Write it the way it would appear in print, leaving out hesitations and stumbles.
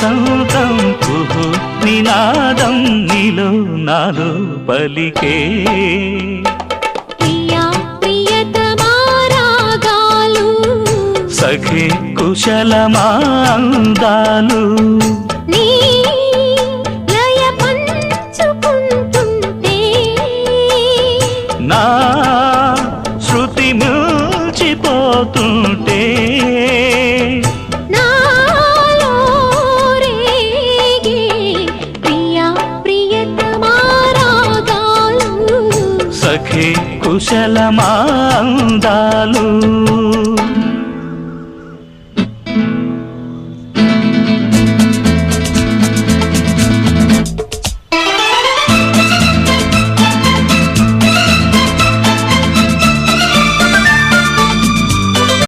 వసంతం కుహు నినాదం నీలో నాలో పలికే ప్రియా ప్రియతమా రాగాలు సఖి కుశలమా అందాలు నీ లయ పంచుకుంటుంటే నా శృతి మిల్చిపోతుంటే నాలో రేగే ప్రియా ప్రియతమా రాగాలు సఖి కుశలమా అందాలు